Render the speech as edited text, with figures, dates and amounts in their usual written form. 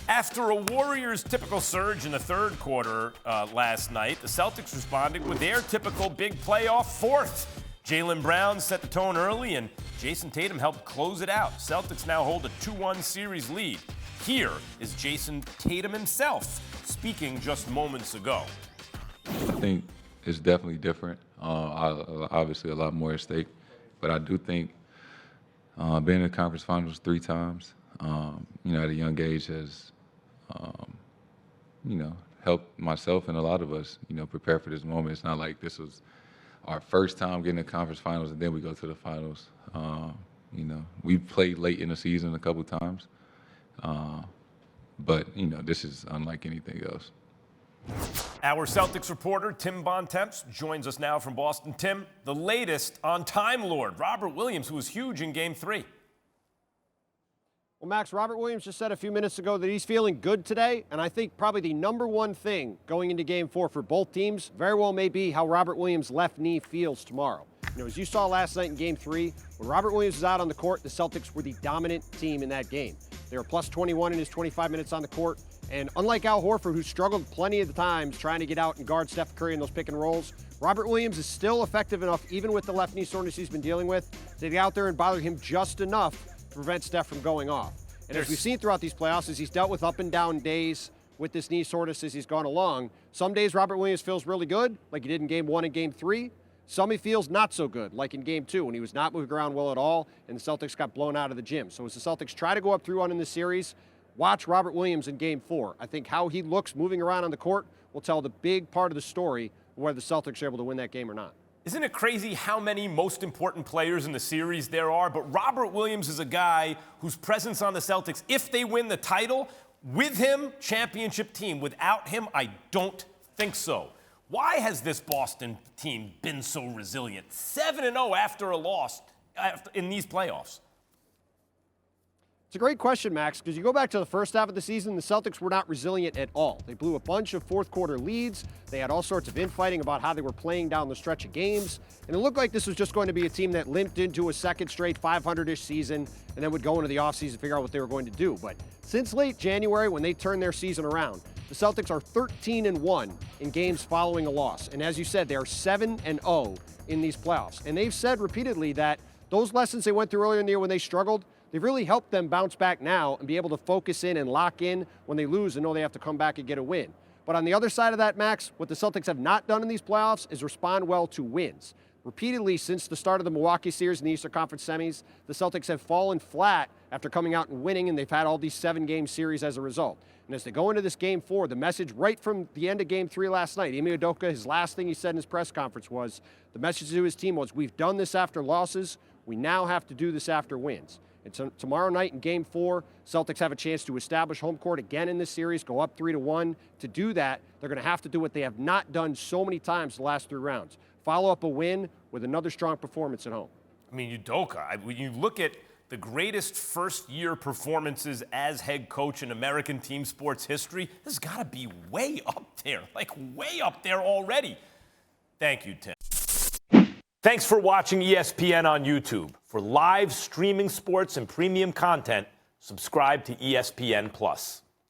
After a Warriors' typical surge in the third quarter last night, the Celtics responded with their typical big playoff fourth. Jaylen Brown set the tone early, and Jason Tatum helped close it out. Celtics now hold a 2-1 series lead. Here is Jason Tatum himself speaking just moments ago. I think it's definitely different. Obviously, a lot more at stake. But I do think being in the conference finals 3 times, at a young age has, helped myself and a lot of us, prepare for this moment. It's not like this was our first time getting to conference finals and then we go to the finals. We played late in the season a couple times. But this is unlike anything else. Our Celtics reporter, Tim Bontemps, joins us now from Boston. Tim, the latest on Time Lord, Robert Williams, who was huge in Game 3. Well, Max, Robert Williams just said a few minutes ago that he's feeling good today, and I think probably the number one thing going into Game 4 for both teams very well may be how Robert Williams' left knee feels tomorrow. As you saw last night in Game 3, when Robert Williams was out on the court, the Celtics were the dominant team in that game. They were plus 21 in his 25 minutes on the court, and unlike Al Horford, who struggled plenty of the times trying to get out and guard Steph Curry in those pick and rolls, Robert Williams is still effective enough, even with the left knee soreness he's been dealing with, to get out there and bother him just enough to prevent Steph from going off. And as we've seen throughout these playoffs, as he's dealt with up and down days with this knee soreness as he's gone along, some days Robert Williams feels really good, like he did in Game 1 and Game 3. Some he feels not so good, like in Game 2, when he was not moving around well at all, and the Celtics got blown out of the gym. So as the Celtics try to go up 3-1 in this series, watch Robert Williams in Game 4. I think how he looks moving around on the court will tell the big part of the story of whether the Celtics are able to win that game or not. Isn't it crazy how many most important players in the series there are? But Robert Williams is a guy whose presence on the Celtics, if they win the title, with him, championship team. Without him, I don't think so. Why has this Boston team been so resilient? 7-0 after a loss in these playoffs. It's a great question, Max, because you go back to the first half of the season, the Celtics were not resilient at all. They blew a bunch of fourth-quarter leads. They had all sorts of infighting about how they were playing down the stretch of games. And it looked like this was just going to be a team that limped into a second straight 500-ish season and then would go into the offseason and figure out what they were going to do. But since late January, when they turned their season around, the Celtics are 13-1 in games following a loss. And as you said, they are 7-0 in these playoffs. And they've said repeatedly that those lessons they went through earlier in the year when they struggled, they've really helped them bounce back now and be able to focus in and lock in when they lose and know they have to come back and get a win. But on the other side of that, Max, what the Celtics have not done in these playoffs is respond well to wins. Repeatedly since the start of the Milwaukee series in the Eastern Conference semis, the Celtics have fallen flat after coming out and winning, and they've had all these 7-game series as a result. And as they go into this Game 4, the message right from the end of Game 3 last night, Ime Udoka, his last thing he said in his press conference was, the message to his team was, we've done this after losses, we now have to do this after wins. And tomorrow night in Game 4, Celtics have a chance to establish home court again in this series, go up 3-1. To do that, they're going to have to do what they have not done so many times the last 3 rounds. Follow up a win with another strong performance at home. I mean, Udoka, when you look at the greatest first-year performances as head coach in American team sports history, this has got to be way up there, like way up there already. Thank you, Tim. Thanks for watching ESPN on YouTube. For live streaming sports and premium content, subscribe to ESPN+.